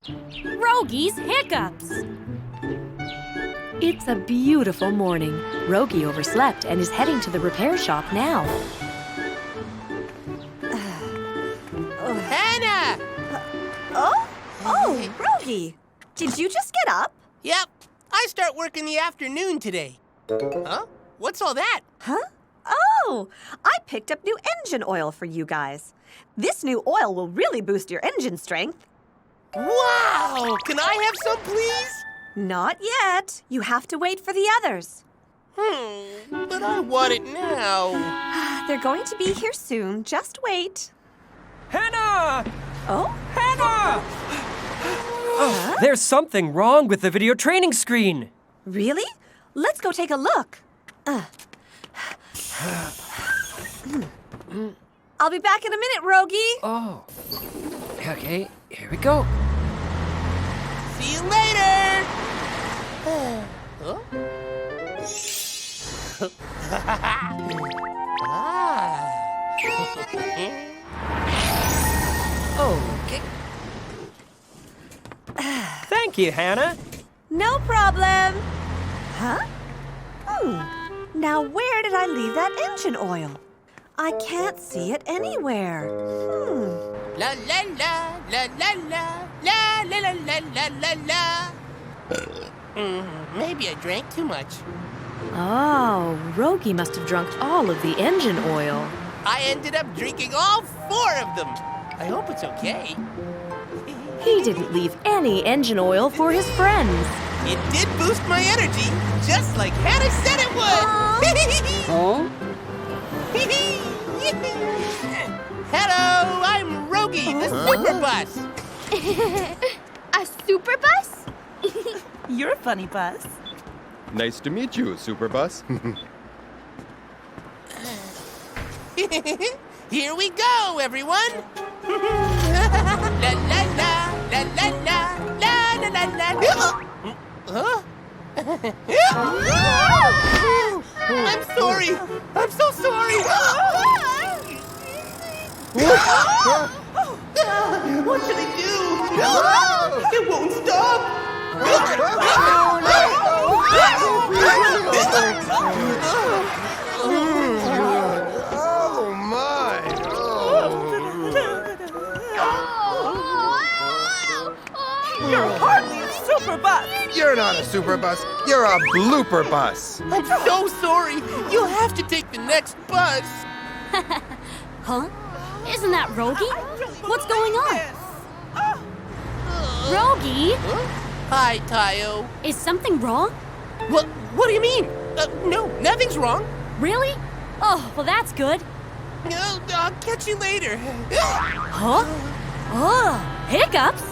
Rogi's Hiccups! It's a beautiful morning. Rogi overslept and is heading to the repair shop now. Hannah! Oh, Rogi! Did you just get up? Yep, I start work in the afternoon today. Huh? What's all that? Huh? Oh, I picked up new engine oil for you guys. This new oil will really boost your engine strength. Wow! Can I have some, please? Not yet. You have to wait for the others. But I want it now. They're going to be here soon. Just wait. Hannah! Oh? Hannah! Oh, there's something wrong with the video training screen. Really? Let's go take a look. I'll be back in a minute, Rogi. Oh. Okay, here we go. See you later! Huh? Okay. Thank you, Hannah. No problem. Huh? Now where did I leave that engine oil? I can't see it anywhere. La la la la la la la la la la la la. Maybe I drank too much. Oh, Rogi must have drunk all of the engine oil. I ended up drinking all 4 of them. I hope it's okay. He didn't leave any engine oil for his friends. It did boost my energy, just like Hannah said it would. Oh? Hello, I'm Rogi, the super bus. A super bus? You're a funny bus. Nice to meet you, Superbus. Here we go, everyone. La la la la la la la la la la. Huh? I'm sorry. I'm so sorry. What should I do? It won't stop. Oh my! You're hardly a super bus. You're not a Superbus. You're a blooper bus. I'm so sorry. You'll have to take the next bus. Huh? Isn't that Rogi? What's going on? Rogi? Hi, Tayo. Is something wrong? What do you mean? No, nothing's wrong. Really? Oh, well that's good. I'll catch you later. Huh? Oh, Hiccups?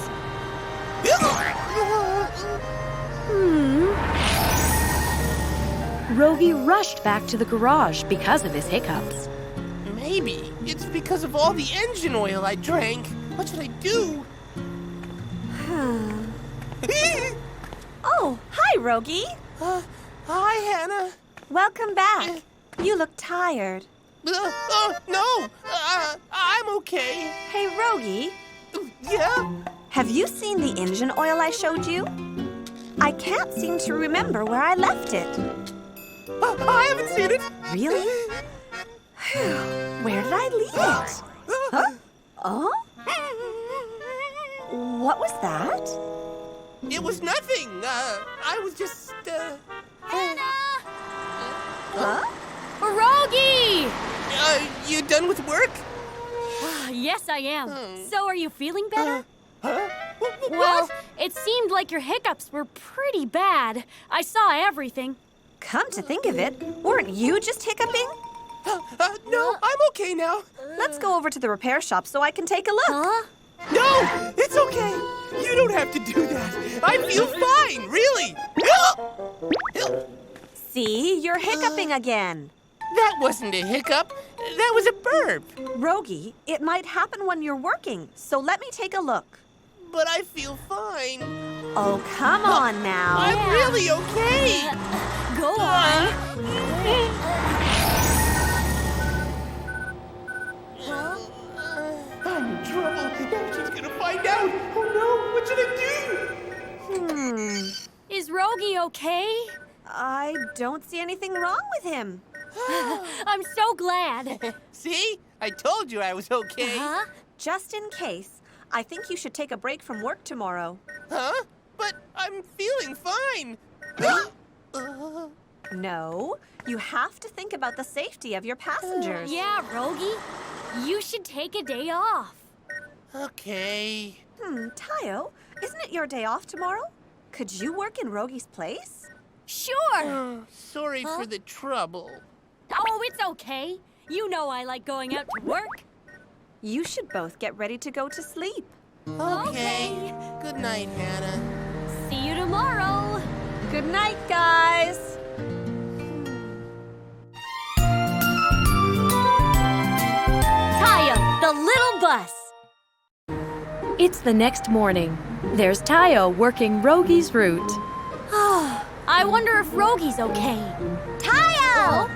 Rogi rushed back to the garage because of his hiccups. Maybe it's because of all the engine oil I drank. What should I do? Oh, hi, Rogi. Hi, Hannah. Welcome back. You look tired. No. I'm okay. Hey, Rogi, Yeah? have you seen the engine oil I showed you? I can't seem to remember where I left it. I haven't seen it. Really? Where did I leave it? Huh? Oh? What was that? It was nothing. I was just, Huh? Rogi! You done with work? Yes, I am. So are you feeling better? Huh? Well, it seemed like your hiccups were pretty bad. I saw everything. Come to think of it, weren't you just hiccuping? No, I'm okay now. Let's go over to the repair shop so I can take a look. Huh? No, it's okay. You don't have to do that. I feel fine, really. See, you're hiccuping again. That wasn't a hiccup. That was a burp. Rogi, it might happen when you're working, so let me take a look. But I feel fine. Oh, come on now. I'm really okay. Go on. I'm in trouble. Now she's gonna find out. Oh no, what should I do? Rogi okay? I don't see anything wrong with him. I'm so glad. See? I told you I was okay. Huh? Just in case, I think you should take a break from work tomorrow. Huh? But I'm feeling fine. No, you have to think about the safety of your passengers. Yeah, Rogi. You should take a day off. Okay. Tayo, isn't it your day off tomorrow? Could you work in Rogi's place? Sure. Sorry for the trouble. Oh, it's okay. You know I like going out to work. You should both get ready to go to sleep. Okay. Good night, Hannah. See you tomorrow. Good night, guys. Tayo, the little bus. It's the next morning. There's Tayo working Rogi's route. I wonder if Rogi's okay. Tayo!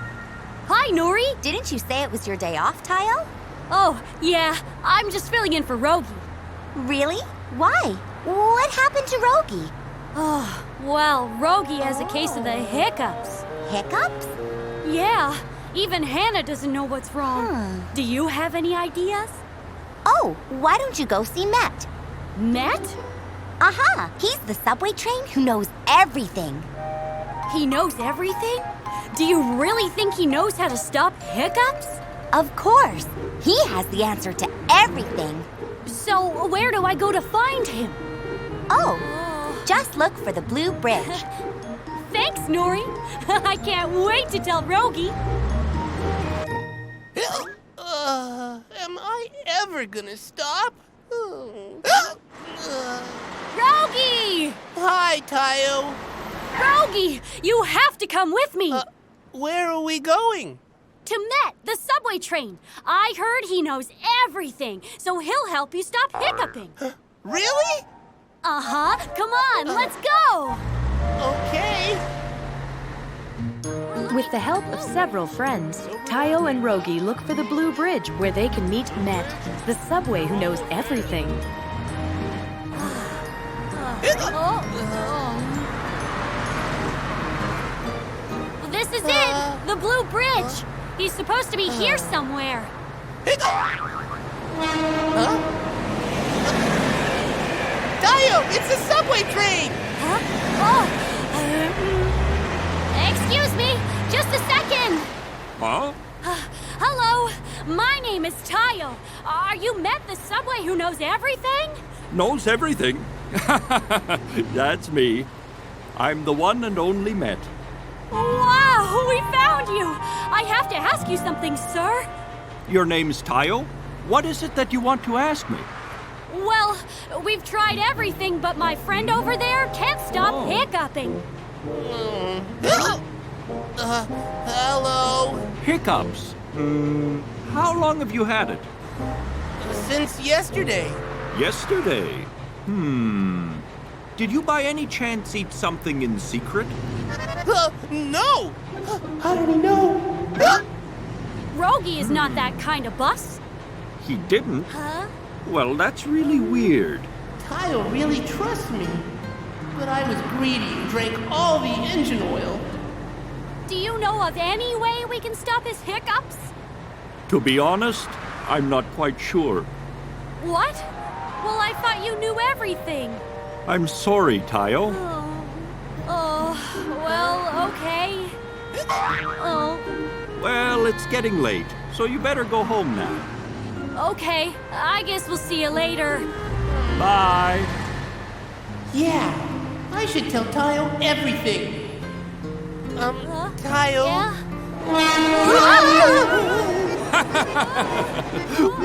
Hi, Nuri. Didn't you say it was your day off, Tayo? Oh, yeah. I'm just filling in for Rogi. Really? Why? What happened to Rogi? Oh, well, Rogi has a case of the hiccups. Hiccups? Yeah, even Hannah doesn't know what's wrong. Do you have any ideas? Oh, why don't you go see Matt? Matt? Aha! He's the subway train who knows everything. He knows everything? Do you really think he knows how to stop hiccups? Of course. He has the answer to everything. So, where do I go to find him? Oh, just look for the blue bridge. Thanks, Nuri. I can't wait to tell Rogi. Am I ever gonna stop? Rogi! Hi, Tayo. Rogi, you have to come with me. Where are we going? To Met, the subway train. I heard he knows everything, so he'll help you stop hiccuping. Really? Uh-huh. Come on, let's go. Okay. With the help of several friends, Tayo and Rogi look for the blue bridge where they can meet Met, the subway who knows everything. This is it, the blue bridge. He's supposed to be here somewhere. Tayo, it's a subway train. Excuse me, just a second. Huh? Hello, my name is Tayo. Are you Met, the subway who knows everything? Knows everything? That's me. I'm the one and only Met. Wow, we found you. I have to ask you something, sir. Your name's Tayo? What is it that you want to ask me? Well, we've tried everything, but my friend over there can't stop hiccuping. Hello. Hiccups. How long have you had it? Since yesterday. Yesterday. Did you by any chance eat something in secret? No. How did he know? Rogi is not that kind of bus. He didn't? Huh? Well, that's really weird. Tayo really trusts me. But I was greedy and drank all the engine oil. Do you know of any way we can stop his hiccups? To be honest, I'm not quite sure. What? Well, I thought you knew everything. I'm sorry, Tayo. Well, okay. Well, it's getting late, so you better go home now. Okay, I guess we'll see you later. Bye. Yeah, I should tell Tayo everything. Tayo. Yeah?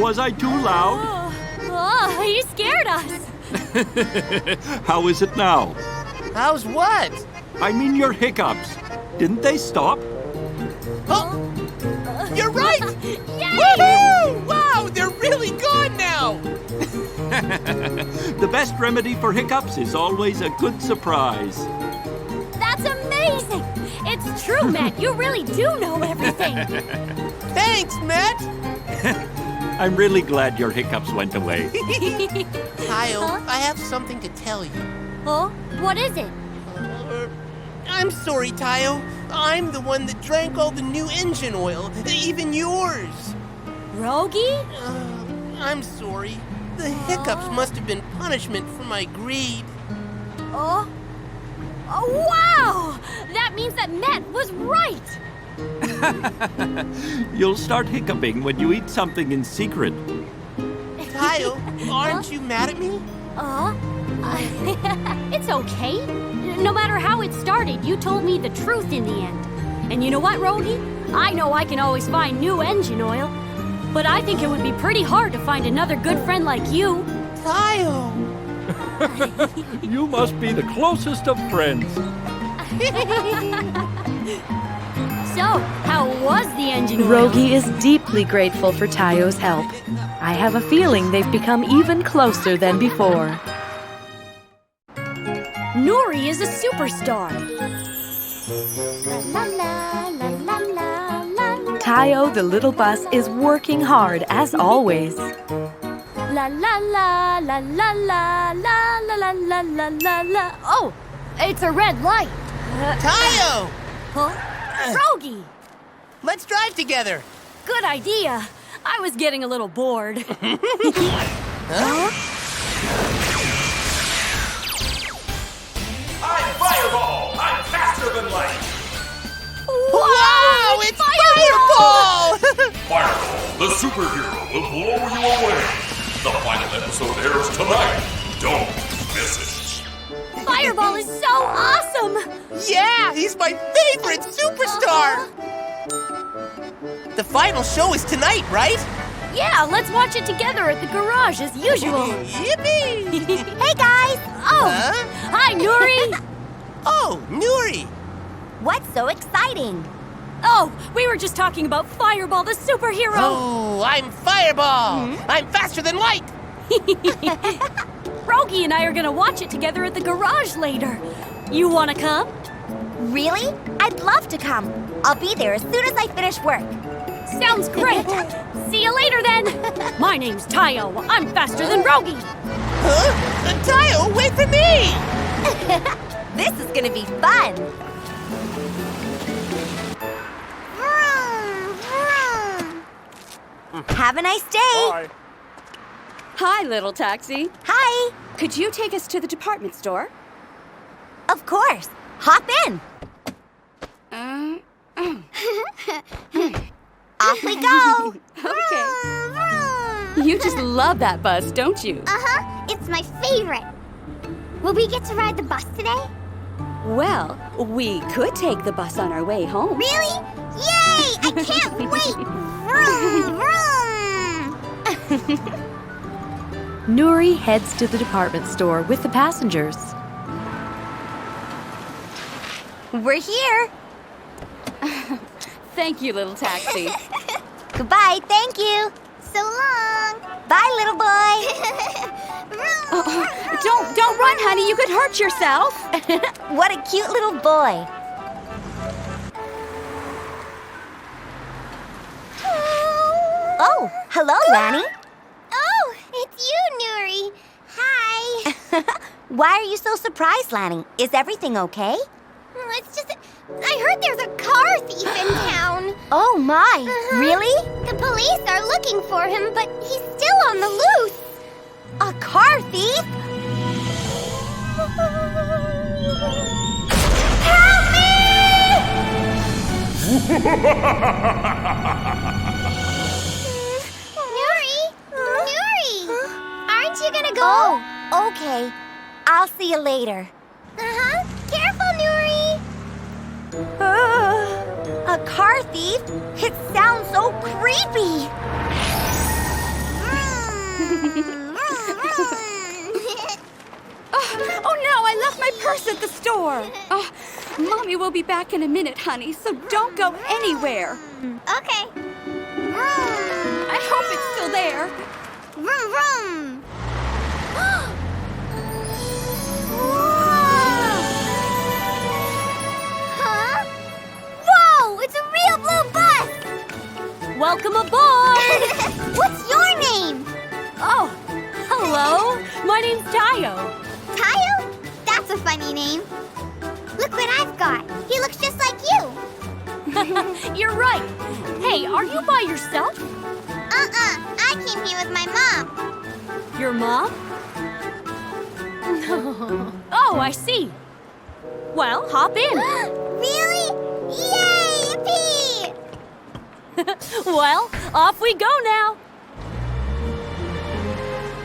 Was I too loud? Oh, you scared us. How is it now? How's what? I mean your hiccups. Didn't they stop? Oh, you're right! Yay! Woohoo! Wow, they're really gone now! The best remedy for hiccups is always a good surprise. That's amazing! It's true, Matt. You really do know everything. Thanks, Matt! I'm really glad your hiccups went away. Tayo, I have something to tell you. Oh, what is it? I'm sorry, Tayo. I'm the one that drank all the new engine oil, even yours. Rogi? I'm sorry. The hiccups must have been punishment for my greed. Oh, wow! That means that Met was right! You'll start hiccuping when you eat something in secret. Tayo, aren't you mad at me? It's okay. No matter how it started, you told me the truth in the end. And you know what, Rogi? I know I can always find new engine oil, but I think it would be pretty hard to find another good friend like you. Tayo! You must be the closest of friends. So, how was the engine oil? Rogi is deeply grateful for Tayo's help. I have a feeling they've become even closer than before. Nuri is a superstar. La la la la la la la. Tayo, the little bus, is working hard as always. La la la la la la la la la la la la la. Oh, it's a red light. Tayo! Huh? Rogi! Let's drive together. Good idea. I was getting a little bored. I'm Fireball! I'm faster than light! Wow! It's Fireball! Fireball, the superhero, will blow you away! The final episode airs tonight! Don't miss it! Fireball is so awesome! Yeah, he's my favorite superstar! The final show is tonight, right? Yeah, let's watch it together at the garage as usual. Yippee! Hey guys! Oh, Huh? hi, Nuri! Oh, Nuri! What's so exciting? Oh, we were just talking about Fireball, the superhero. Oh, I'm Fireball! I'm faster than light! Rogi and I are gonna watch it together at the garage later. You wanna come? Really? I'd love to come. I'll be there as soon as I finish work. Sounds great. See you later then. My name's Tayo. I'm faster than Rogi. Huh? Tayo, wait for me! This is gonna be fun. Vroom, vroom. Have a nice day. Hi, little taxi. Hi. Could you take us to the department store? Of course. Hop in. Off we go. Okay. Vroom, vroom. You just love that bus, don't you? Uh-huh. It's my favorite. Will we get to ride the bus today? Well, we could take the bus on our way home. Really? Yay! I can't wait! Vroom, vroom! Nuri heads to the department store with the passengers. We're here. Thank you, little taxi. Goodbye. Thank you. So long! Bye, little boy. Don't run, honey. You could hurt yourself. What a cute little boy. Oh, hello, Lani. Oh, it's you, Nuri. Hi. Why are you so surprised, Lani? Is everything okay? It's just... I heard there's a car thief in town. Oh, my. Uh-huh. Really? The police are looking for him, but he's still on the loose. A car thief? Help me! Nuri! Nuri! Aren't you gonna go? Oh, okay. I'll see you later. Uh-huh. Careful, Nuri! A car thief? It sounds so creepy. Oh no, I left my purse at the store. Oh, Mommy will be back in a minute, honey, so don't go anywhere. Okay. I hope it's still there. Vroom, vroom! Huh? Whoa! It's a real blue bus! Welcome aboard! What's your name? Oh, hello. My name's Tayo. Tayo? That's a funny name. Look what I've got. He looks just like you. You're right. Hey, are you by yourself? I came here with my mom. Your mom? Oh, I see. Well, hop in. Really? Yay! Yippee! Well, off we go now.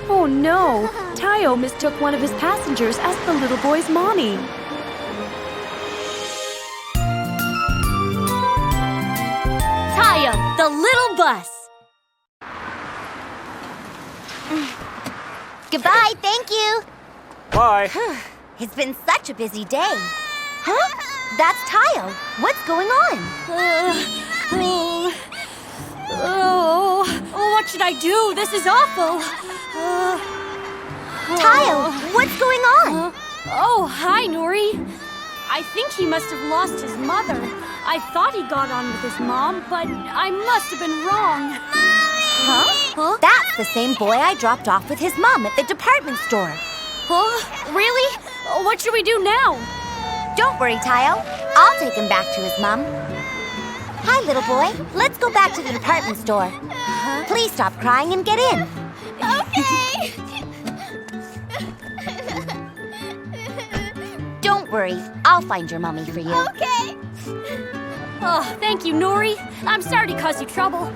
Oh no! Tayo mistook one of his passengers as the little boy's mommy. Tayo, the little bus. Goodbye, thank you. Bye. It's been such a busy day. Huh? That's Tayo. What's going on? What should I do? This is awful. Tayo, what's going on? Hi, Nuri. I think he must have lost his mother. I thought he got on with his mom, but I must have been wrong. Huh? That's the same boy I dropped off with his mom at the department store. Really? What should we do now? Don't worry, Tayo. I'll take him back to his mom. Hi, little boy. Let's go back to the department store. Please stop crying and get in. Okay. Don't worry. I'll find your mommy for you. Okay. Oh, thank you, Nuri. I'm sorry to cause you trouble.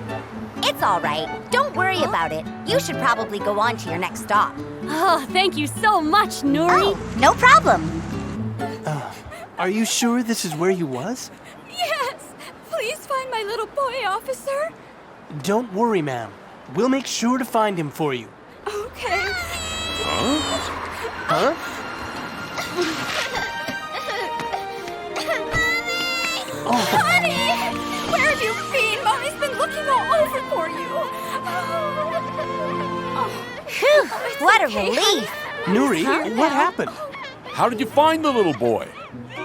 It's all right. Don't worry about it. You should probably go on to your next stop. Oh, thank you so much, Nuri. Oh, no problem. Are you sure this is where he was? Yes! Please find my little boy, officer. Don't worry, ma'am. We'll make sure to find him for you. Okay. Huh? Honey! Where have you been? Mommy's been looking all over for you. Phew, what a relief. Nuri, what happened? How did you find the little boy?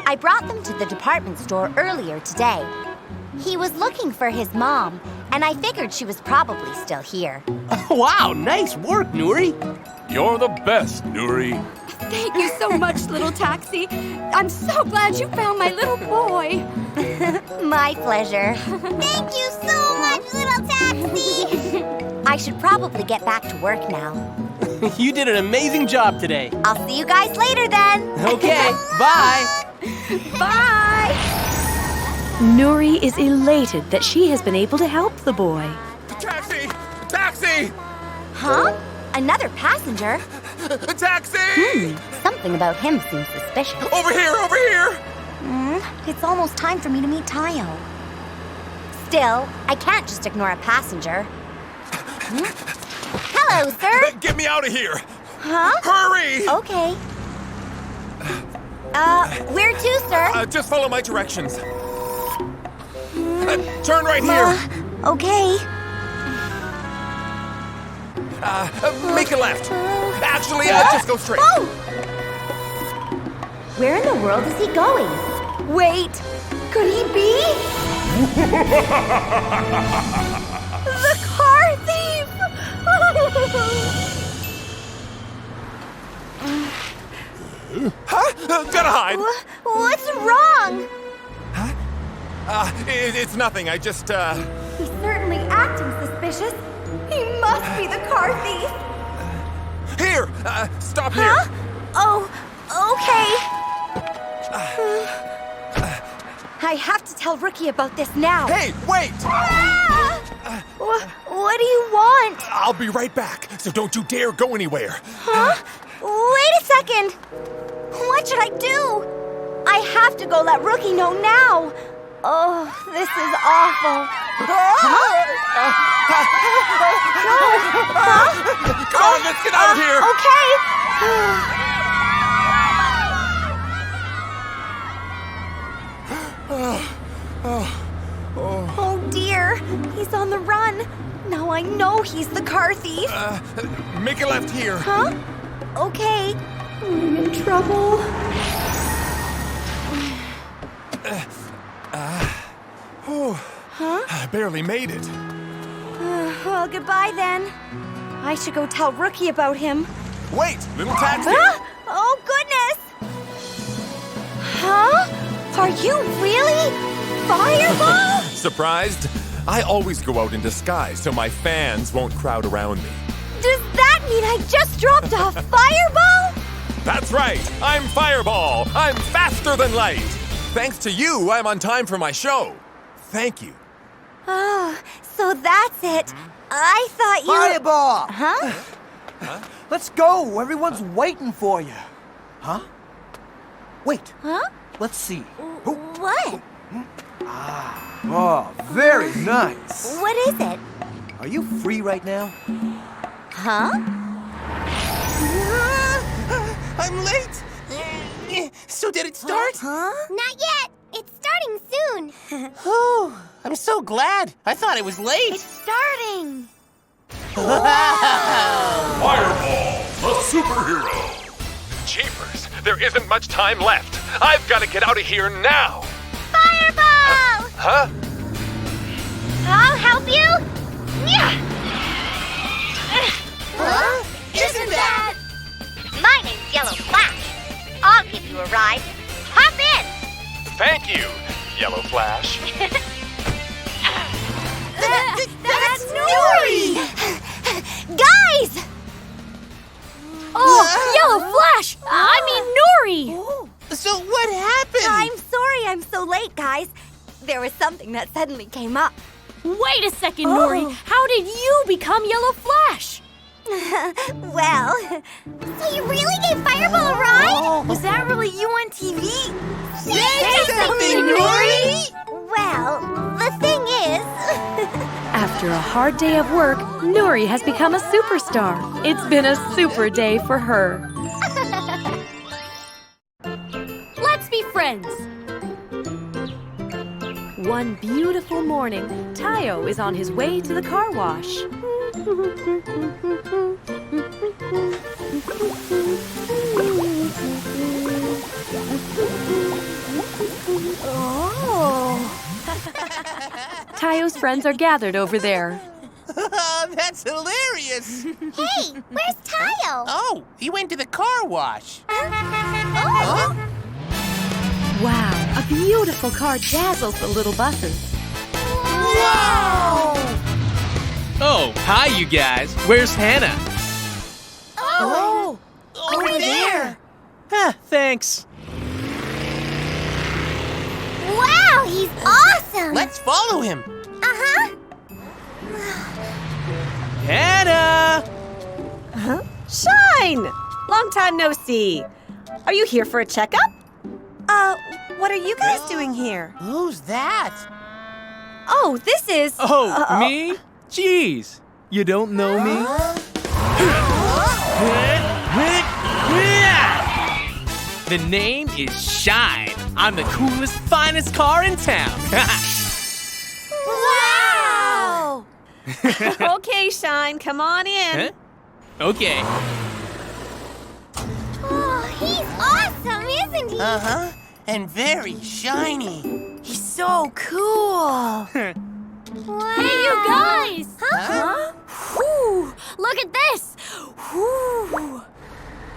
I brought them to the department store earlier today. He was looking for his mom, and I figured she was probably still here. Wow, nice work, Nuri. You're the best, Nuri. Thank you so much, little taxi. I'm so glad you found my little boy. My pleasure. Thank you so much, little taxi. I should probably get back to work now. You did an amazing job today. I'll see you guys later then. Okay, bye. Bye. Nuri is elated that she has been able to help the boy. Taxi! Taxi! Huh? Another passenger? Taxi! Something about him seems suspicious. Over here, over here! It's almost time for me to meet Tayo. Still, I can't just ignore a passenger. Hello, sir. Get me out of here! Huh? Hurry! Okay. Where to, sir? Just follow my directions. Turn right here. Okay. Make a left. Actually, just go straight. Whoa! Where in the world is he going? Wait, could he be? The car thief! Huh? Gotta hide. What's wrong? It's nothing. I just, He's certainly acting suspicious. He must be the car thief. Here! Stop here! Oh, okay. I have to tell Rookie about this now. Hey, wait! What do you want? I'll be right back, so don't you dare go anywhere. Huh? Wait a second. What should I do? I have to go let Rookie know now. Oh, this is awful. Come on, let's get out of here! Oh dear, he's on the run. Now I know he's the car thief. Make a left here. Huh? Okay. I'm in trouble. Huh? I barely made it. Well, goodbye then. I should go tell Rookie about him. Wait, little taxi! Oh, goodness! Huh? Are you really? Fireball? Surprised? I always go out in disguise so my fans won't crowd around me. Does that mean I just dropped a fireball? That's right! I'm Fireball! I'm faster than light! Thanks to you, I'm on time for my show. Thank you. Oh, so that's it. I thought you... Fireball! Huh? Let's go! Everyone's waiting for you. Huh? Wait. Huh? Let's see. What? Oh, very nice. What is it? Are you free right now? Huh? I'm late. So did it start? Huh? Not yet. It's starting soon. Oh, I'm so glad. I thought it was late. It's starting. Fireball, the superhero. Jeepers, there isn't much time left. I've got to get out of here now. Fireball! Huh? I'll help you. Yeah. Huh? Isn't that... My name's Yellow Flash. I'll give you a ride. Hop in. Thank you, Yellow Flash. That's Nuri! Guys! Oh, Yellow Flash! I mean Nuri! So what happened? I'm sorry I'm so late, guys. There was something that suddenly came up. Wait a second, Nuri. How did you become Yellow Flash? Well... So you really gave Fireball a ride? Was that really you on TV? Say something, Nuri! Well, the thing is... After a hard day of work, Nuri has become a superstar. It's been a super day for her. Let's be friends. One beautiful morning, Tayo is on his way to the car wash. Oh! Tayo's friends are gathered over there. That's hilarious. Hey, where's Tayo? Oh, he went to the car wash. Oh. Wow, a beautiful car dazzles the little buses. Whoa! Oh, hi, you guys. Where's Hannah? Oh, over there. Thanks. Wow, he's awesome. Let's follow him. Uh-huh. Hannah! Huh? Shine! Long time no see. Are you here for a checkup? What are you guys doing here? Who's that? Oh, this is... Oh, me? Jeez, you don't know me? The name is Shine. I'm the coolest, finest car in town. Wow! Okay, Shine, come on in. Huh? Okay. Oh, he's awesome, isn't he? Uh-huh. And very shiny. He's so cool. Wow. Hey, you guys! Huh? Whew, look at this! Whew.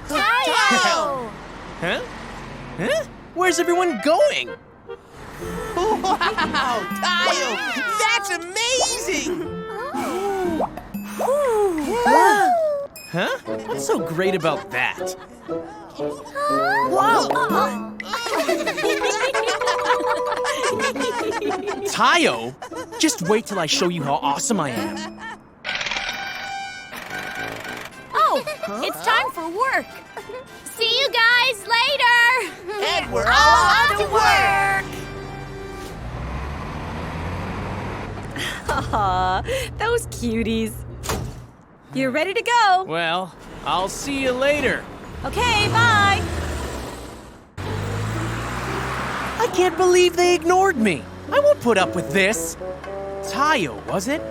Tayo! Huh? Huh? Where's everyone going? Wow, Tayo! That's amazing! Huh? What's so great about that? Tayo, just wait till I show you how awesome I am. Oh, it's time for work. See you guys later. And we're all on to work! Aw, those cuties. You ready to go? Well, I'll see you later. Okay, bye. I can't believe they ignored me. I won't put up with this. Tayo, was it?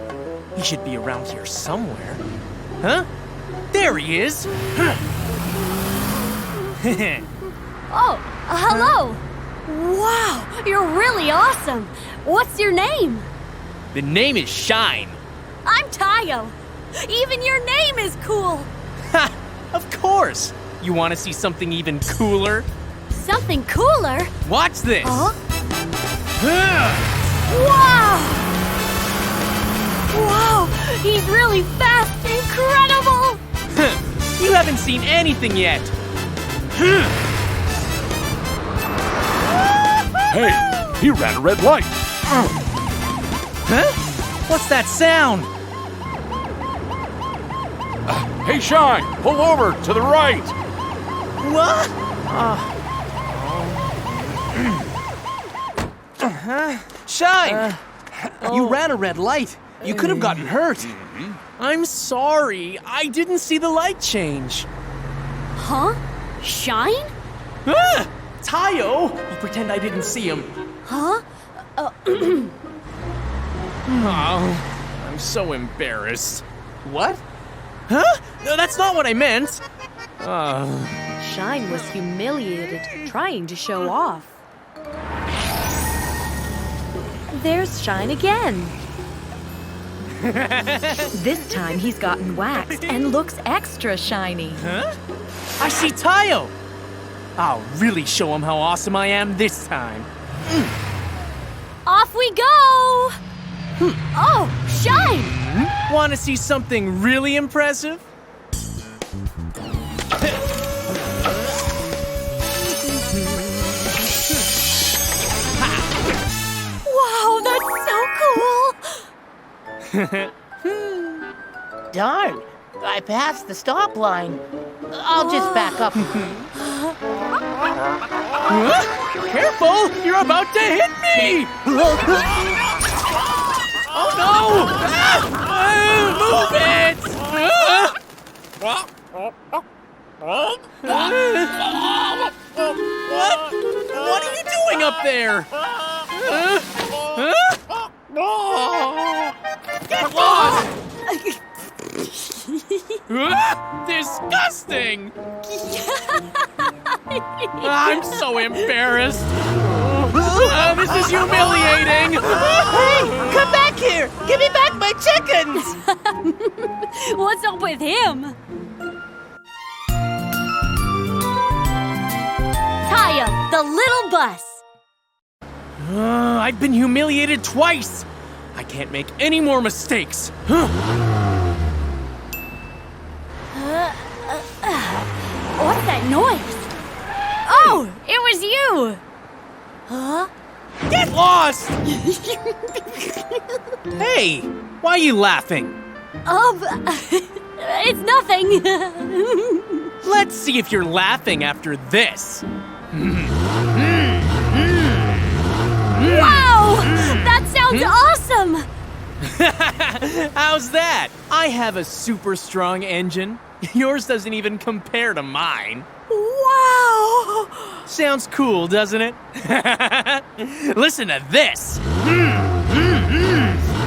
He should be around here somewhere. Huh? There he is. Oh, hello. Wow, you're really awesome. What's your name? The name is Shine. I'm Tayo. Even your name is cool. Ha! Of course. You want to see something even cooler? Something cooler? Watch this. Huh? Wow! Wow! He's really fast! Incredible! You haven't seen anything yet. Hey, he ran a red light. Huh? What's that sound? Hey, Shine, pull over to the right. What? Shine! You ran a red light. You could have gotten hurt. I'm sorry. I didn't see the light change. Huh? Shine? Ah! Tayo! You pretend I didn't see him. Huh? Oh, I'm so embarrassed. What? Huh? No, that's not what I meant. Shine was humiliated, trying to show off. There's Shine again. This time he's gotten waxed and looks extra shiny. Huh? I see Tayo! I'll really show him how awesome I am this time. Off we go! Oh, Shine! Want to see something really impressive? Wow, that's so cool! Darn, I passed the stop line. I'll just back up. Careful! You're about to hit me! Oh no! Move it! What are you doing up there? Get lost! Disgusting! I'm so embarrassed. This is humiliating. Hey, come back here! Give me back my chickens! What's up with him? Tayo, the little bus. I've been humiliated twice. I can't make any more mistakes. What's that noise? Oh, it was you! Huh? Get lost! Hey, why are you laughing? It's nothing. Let's see if you're laughing after this. Wow! That sounds awesome! How's that? I have a super strong engine. Yours doesn't even compare to mine. Wow! Sounds cool, doesn't it? Listen to this.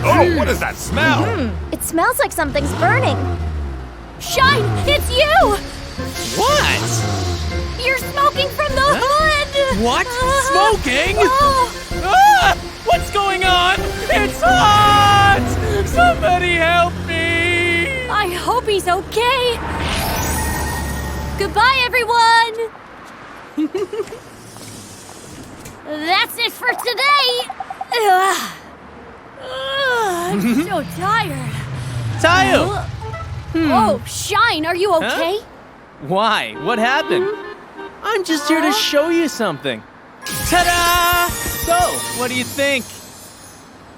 Oh, what is that smell? It smells like something's burning. Shine, it's you! What? You're smoking from the hood! What? Smoking? Oh. Ah! What's going on? It's hot! Somebody help me! I hope he's okay. Goodbye, everyone! That's it for today! I'm so tired. Tayo! Oh, Shine, are you okay? Huh? Why? What happened? I'm just here to show you something. Ta-da! So, what do you think?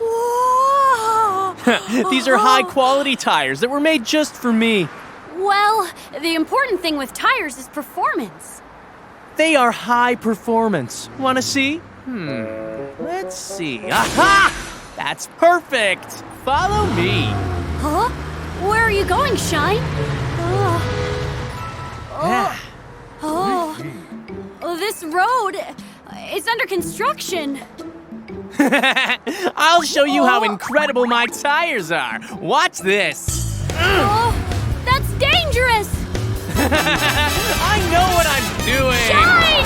Whoa! These are high-quality tires that were made just for me. Well, the important thing with tires is performance. They are high performance. Want to see? Let's see. Aha! That's perfect. Follow me. Huh? Where are you going, Shine? Oh, this road, it's under construction. I'll show you how incredible my tires are. Watch this. Oh, that's dangerous. I know what I'm doing. Shine!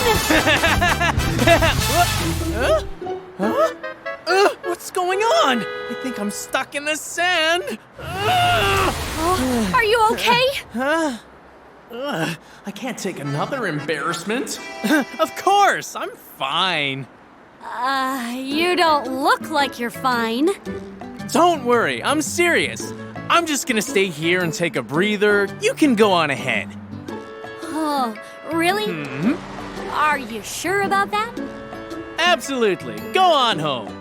What's going on? I think I'm stuck in the sand. Are you okay? I can't take another embarrassment. Of course, I'm fine. You don't look like you're fine. Don't worry, I'm serious. I'm just gonna stay here and take a breather. You can go on ahead. Oh, really? Are you sure about that? Absolutely. Go on home.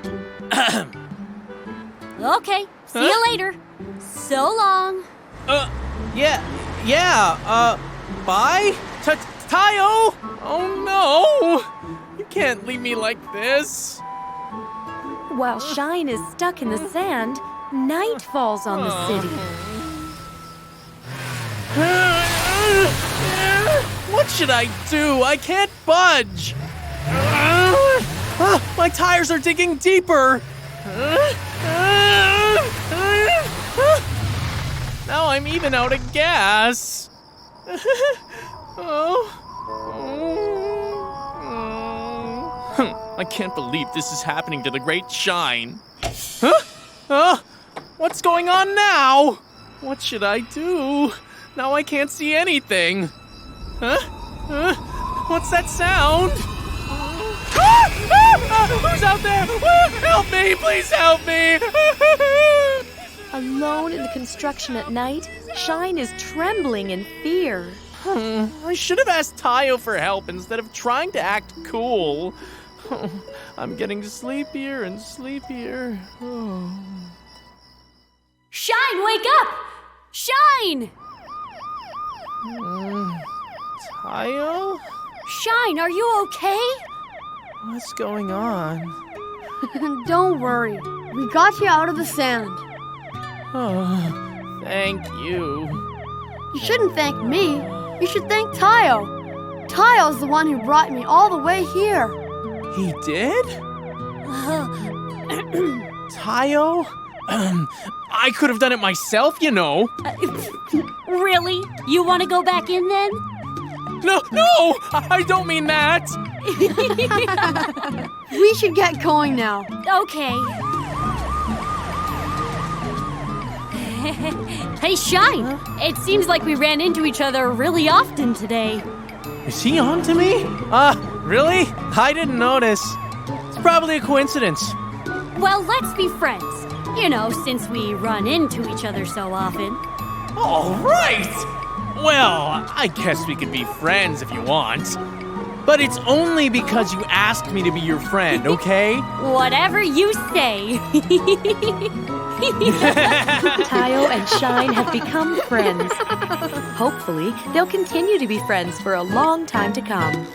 Okay, see you later. So long. Yeah, bye? Tayo? Oh no! You can't leave me like this. While Shine is stuck in the sand, night falls on the city. What should I do? I can't budge. My tires are digging deeper. Now I'm even out of gas. I can't believe this is happening to the great Shine. What's going on now? What should I do? Now I can't see anything. What's that sound? Who's out there? Help me! Please help me! Alone in the construction at night, Shine is trembling in fear. I should have asked Tayo for help instead of trying to act cool. I'm getting sleepier and sleepier. Shine, wake up! Shine! Tayo? Shine, are you okay? What's going on? Don't worry. We got you out of the sand. Oh, thank you. You shouldn't thank me. You should thank Tayo. Tayo's the one who brought me all the way here. He did? Tayo? I could have done it myself, you know. Really? You want to go back in then? No, I don't mean that. We should get going now. Okay. Hey, Shine. It seems like we ran into each other really often today. Is he on to me? Really? I didn't notice. It's probably a coincidence. Well, let's be friends. You know, since we run into each other so often. All right! Well, I guess we could be friends if you want. But it's only because you asked me to be your friend, okay? Whatever you say. Tayo and Shine have become friends. Hopefully, they'll continue to be friends for a long time to come.